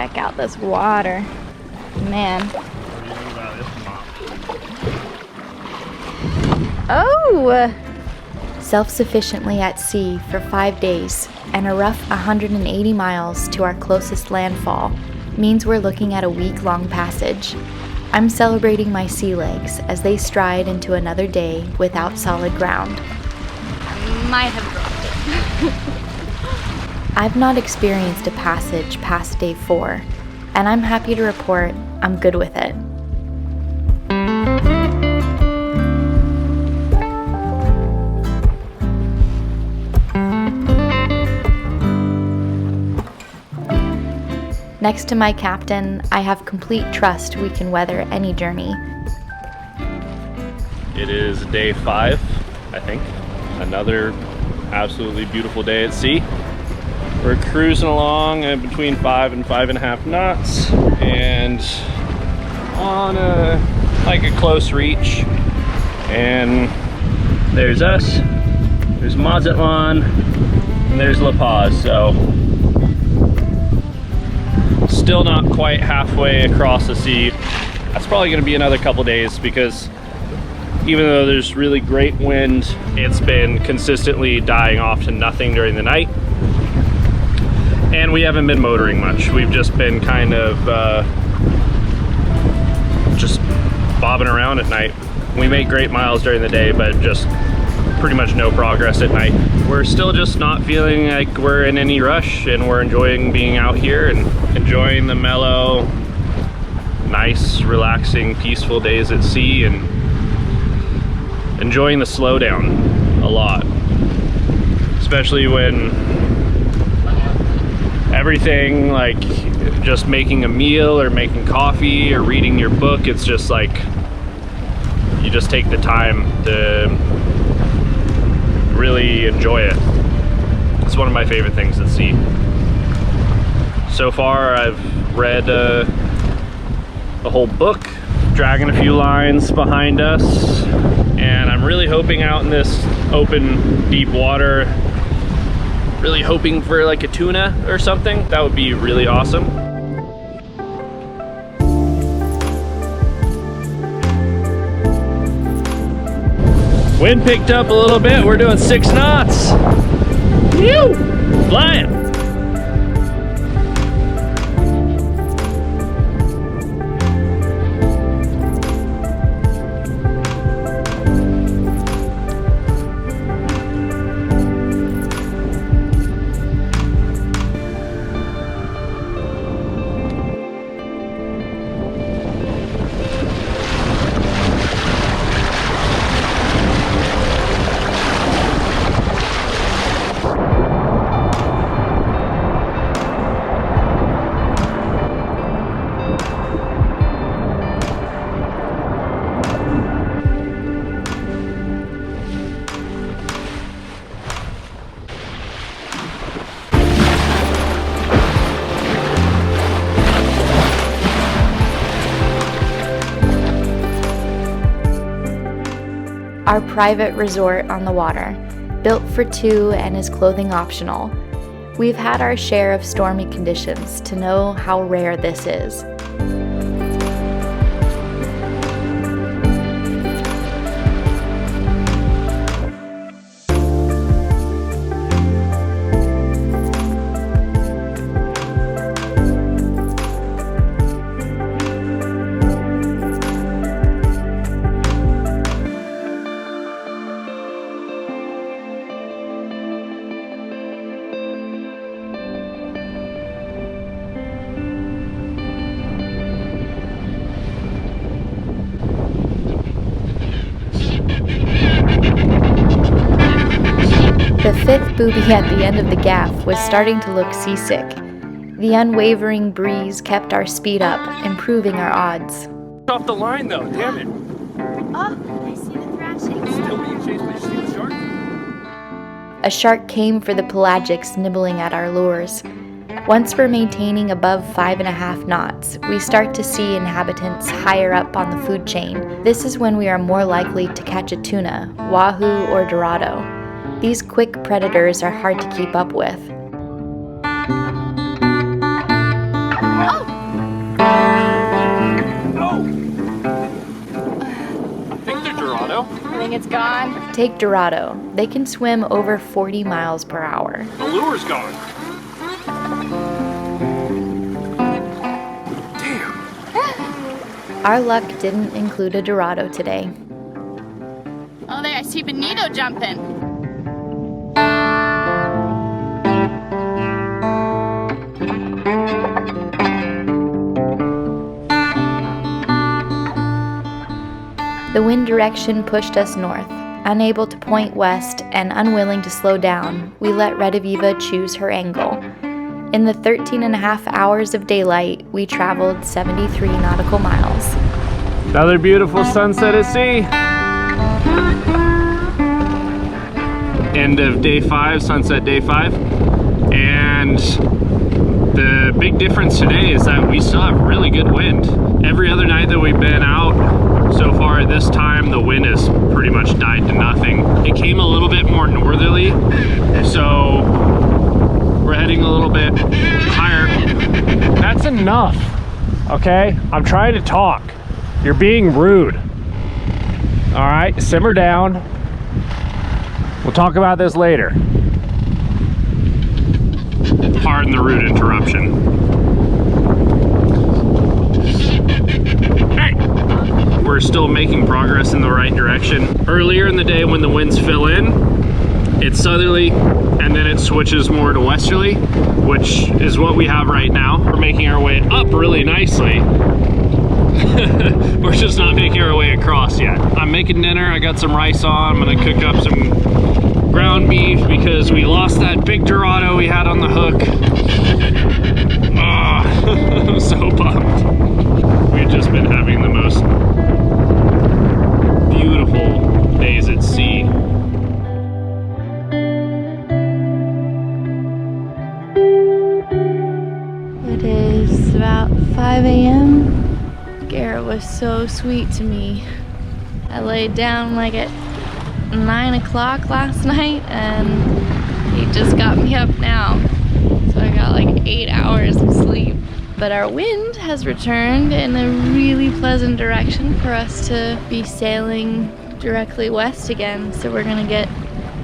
check out this water. Man. Oh! Self-sufficiently at sea for 5 days and a rough 180 miles to our closest landfall means we're looking at a week-long passage. I'm celebrating my sea legs as they stride into another day without solid ground. I might have dropped it. I've not experienced a passage past day 4, and I'm happy to report I'm good with it. Next to my captain, I have complete trust we can weather any journey. It is day 5, I think. Another absolutely beautiful day at sea. We're cruising along at between 5 and 5.5 knots and on a close reach. And there's us, there's Mazatlan, and there's La Paz. So still not quite halfway across the sea. That's probably going to be another couple days because even though there's really great wind, it's been consistently dying off to nothing during the night. And we haven't been motoring much. We've just been kind of just bobbing around at night. We make great miles during the day, but just pretty much no progress at night. We're still just not feeling like we're in any rush, and we're enjoying being out here and enjoying the mellow, nice, relaxing, peaceful days at sea, and enjoying the slowdown a lot. Especially when everything, like just making a meal or making coffee or reading your book, it's just like you just take the time to really enjoy it. It's one of my favorite things at sea. So far I've read the whole book, dragging a few lines behind us, and I'm really hoping out in this open, deep water, really hoping for like a tuna or something. That would be really awesome. Wind picked up a little bit. We're doing 6 knots. Whew! Flying. Our private resort on the water, built for 2 and is clothing optional. We've had our share of stormy conditions to know how rare this is. The 5th booby at the end of the gaff was starting to look seasick. The unwavering breeze kept our speed up, improving our odds. Off the line though, damn it. Oh, I see the thrashing. Still being chased by a shark? A shark came for the pelagics nibbling at our lures. Once we're maintaining above 5.5 knots, we start to see inhabitants higher up on the food chain. This is when we are more likely to catch a tuna, wahoo, or dorado. These quick predators are hard to keep up with. Oh, think it's gone. Take Dorado. They can swim over 40 miles per hour. The lure's gone. Our luck didn't include a Dorado today. Oh, there, I see Benito jumping. The wind direction pushed us north. Unable to point west and unwilling to slow down, we let Rediviva choose her angle. In the 13 and a half hours of daylight, we traveled 73 nautical miles. Another beautiful sunset at sea. End of day 5, sunset day 5. And the big difference today is that we still have really good wind. Every other night that we've been out so far at this time, the wind has pretty much died to nothing. It came a little bit more northerly, so we're heading a little bit higher. That's enough, okay? I'm trying to talk. You're being rude. All right, simmer down. We'll talk about this later. Pardon the rude interruption. Hey! We're still making progress in the right direction. Earlier in the day when the winds fill in, it's southerly and then it switches more to westerly, which is what we have right now. We're making our way up really nicely. We're just not making our way across yet. I'm making dinner. I got some rice on. I'm gonna cook up some ground beef because we lost that big Dorado we had on the hook. I'm so bummed. We've just been having the most beautiful days at sea. It is about 5 a.m. Garrett was so sweet to me. I laid down like at 9 o'clock last night and he just got me up now. So I got like 8 hours of sleep. But our wind has returned in a really pleasant direction for us to be sailing directly west again. So we're gonna get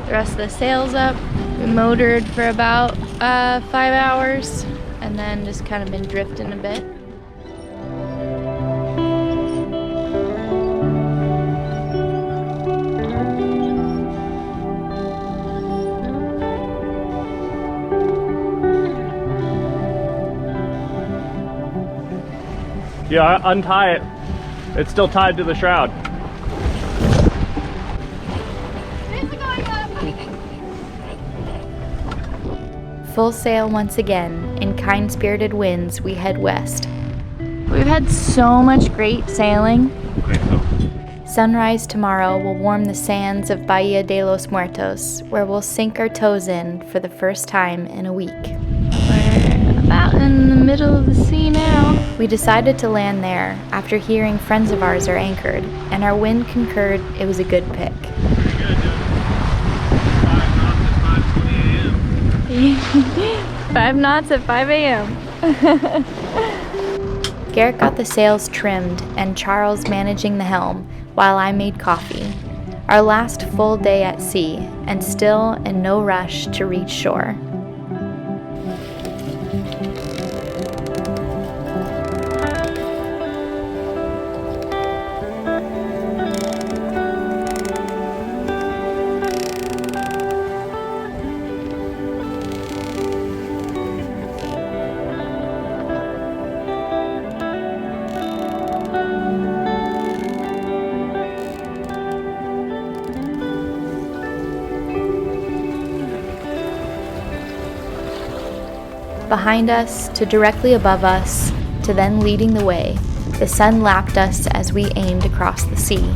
the rest of the sails up. We motored for about 5 hours and then just kind of been drifting a bit. Yeah, untie it. It's still tied to the shroud. Full sail once again. In kind-spirited winds, we head west. We've had so much great sailing. Sunrise tomorrow will warm the sands of Bahia de los Muertos, where we'll sink our toes in for the first time in a week. We're about in the middle of the sea now. We decided to land there after hearing friends of ours are anchored, and our wind concurred it was a good pick. 5 knots at 5 a.m. Garrett got the sails trimmed and Charles managing the helm while I made coffee. Our last full day at sea and still in no rush to reach shore. Behind us, to directly above us, to then leading the way, the sun lapped us as we aimed across the sea.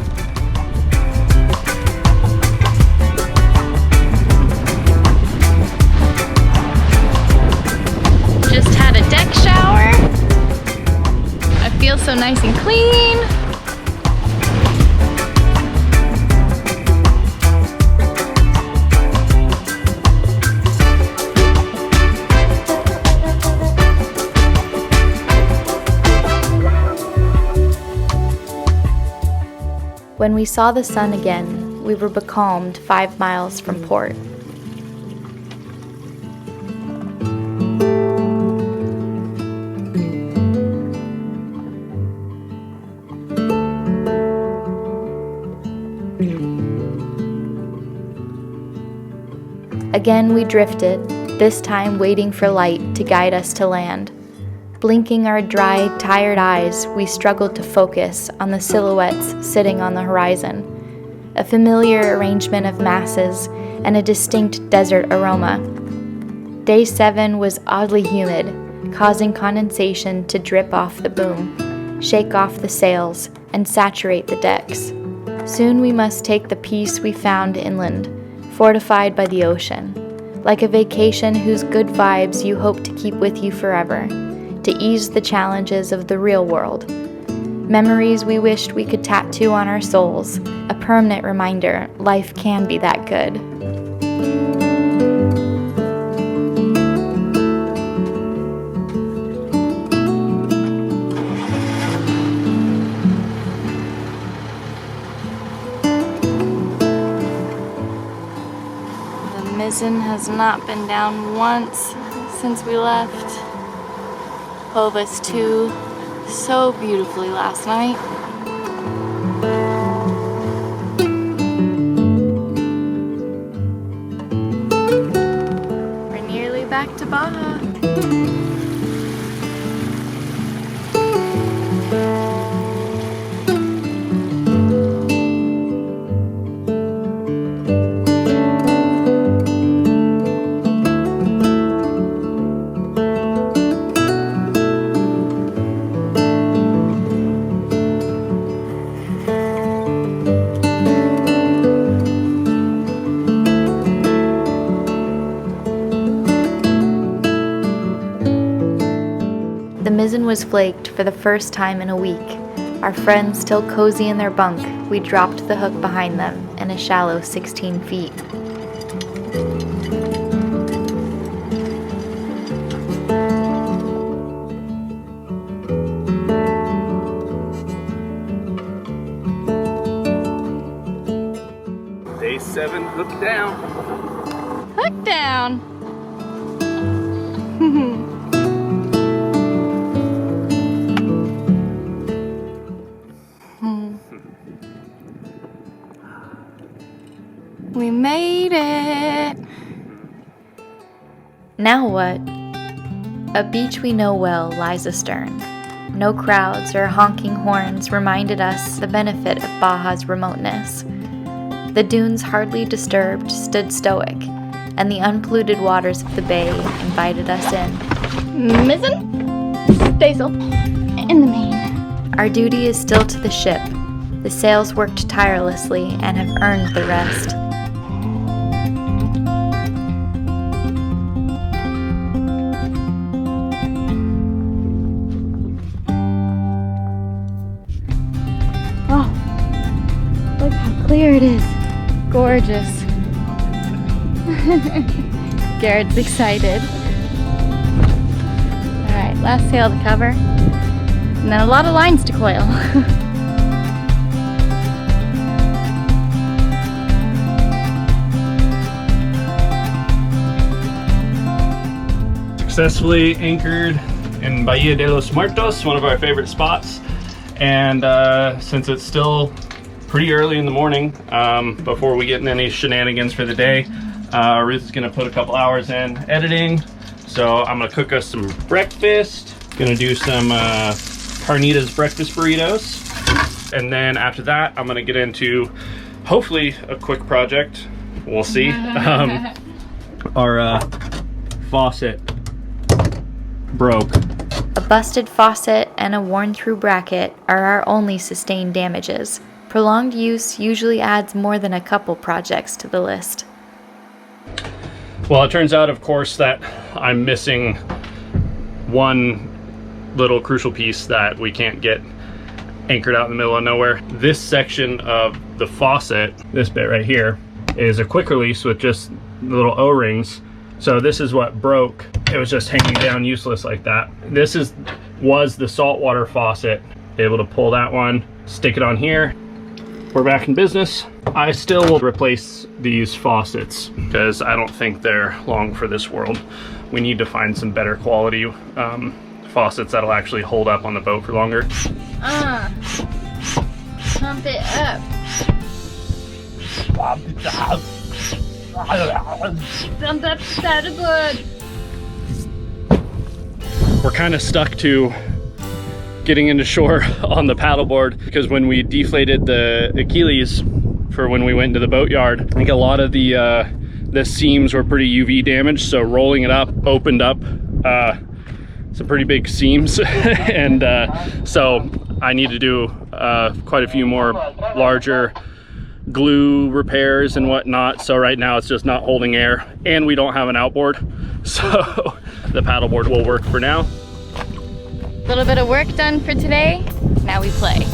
Just had a deck shower. I feel so nice and clean. When we saw the sun again, we were becalmed 5 miles from port. Again we drifted, this time waiting for light to guide us to land. Blinking our dry, tired eyes, we struggled to focus on the silhouettes sitting on the horizon, a familiar arrangement of masses and a distinct desert aroma. Day 7 was oddly humid, causing condensation to drip off the boom, shake off the sails, and saturate the decks. Soon we must take the peace we found inland, fortified by the ocean, like a vacation whose good vibes you hope to keep with you forever, to ease the challenges of the real world. Memories we wished we could tattoo on our souls, a permanent reminder life can be that good. The mizzen has not been down once since we left. Hove us to so beautifully last night. We're nearly back to Baja. The mizzen was flaked for the first time in a week. Our friends still cozy in their bunk, we dropped the hook behind them in a shallow 16 feet. Day 7, hook down. Hook down. We made it. Now what? A beach we know well lies astern. No crowds or honking horns reminded us the benefit of Baja's remoteness. The dunes, hardly disturbed, stood stoic, and the unpolluted waters of the bay invited us in. Mizzen, staysail, in the main. Our duty is still to the ship. The sails worked tirelessly and have earned the rest. Look how clear it is. Gorgeous. Garrett's excited. Alright, last sail to cover. And then a lot of lines to coil. Successfully anchored in Bahia de los Muertos, one of our favorite spots. And since it's still pretty early in the morning, before we get in any shenanigans for the day, Ruth is gonna put a couple hours in editing. So I'm gonna cook us some breakfast. Gonna do some carnitas breakfast burritos. And then after that, I'm gonna get into hopefully a quick project. We'll see. Our faucet broke. A busted faucet and a worn-through bracket are our only sustained damages. Prolonged use usually adds more than a couple projects to the list. Well, it turns out, of course, that I'm missing one little crucial piece that we can't get anchored out in the middle of nowhere. This section of the faucet, this bit right here, is a quick release with just little O-rings. So this is what broke. It was just hanging down useless like that. This was the saltwater faucet. Able to pull that one, stick it on here. we're back in business. I still will replace these faucets because I don't think they're long for this world. We need to find some better quality faucets that'll actually hold up on the boat for longer. Pump it up. Pump up that good. We're kind of stuck to getting into shore on the paddleboard because when we deflated the Achilles for when we went into the boatyard, I think a lot of the seams were pretty UV damaged, so rolling it up opened up some pretty big seams and so I need to do quite a few more larger glue repairs and whatnot. So right now it's just not holding air and we don't have an outboard, so the paddleboard will work for now. A little bit of work done for today. Now we play.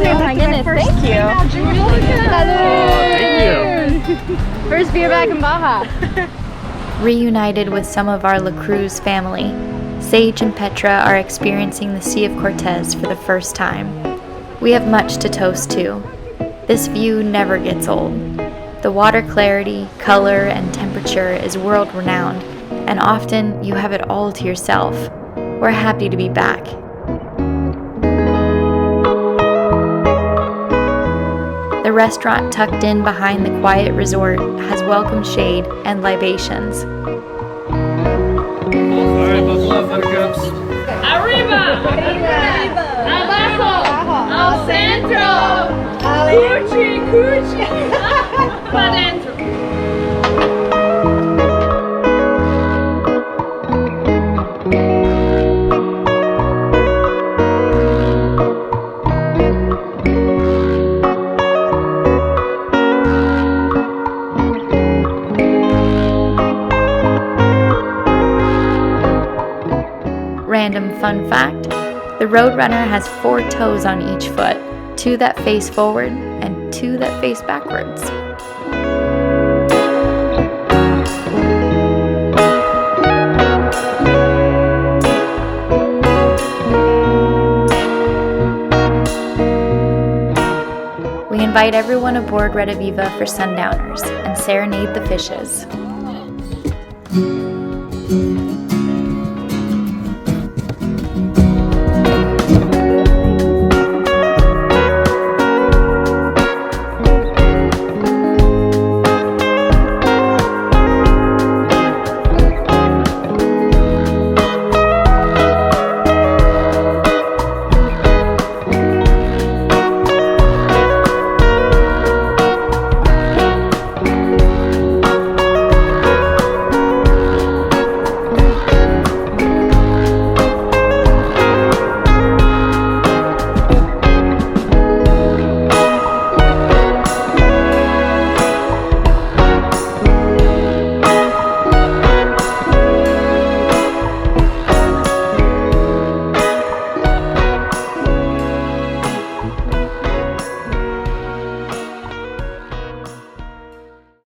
Oh my goodness, thank you. Thank you. First beer back in Baja. Reunited with some of our La Cruz family, Sage and Petra are experiencing the Sea of Cortez for the first time. We have much to toast to. This view never gets old. The water clarity, color, and temperature is world-renowned, and often you have it all to yourself. We're happy to be back. The restaurant tucked in behind the quiet resort has welcome shade and libations. Alright, buckle up, buttercups. Arriba! Abajo! Al centro! Cuchi! Cuchi! Pa dentro! Random fun fact, the Roadrunner has 4 toes on each foot, 2 that face forward and 2 that face backwards. We invite everyone aboard Red Aviva for sundowners and serenade the fishes.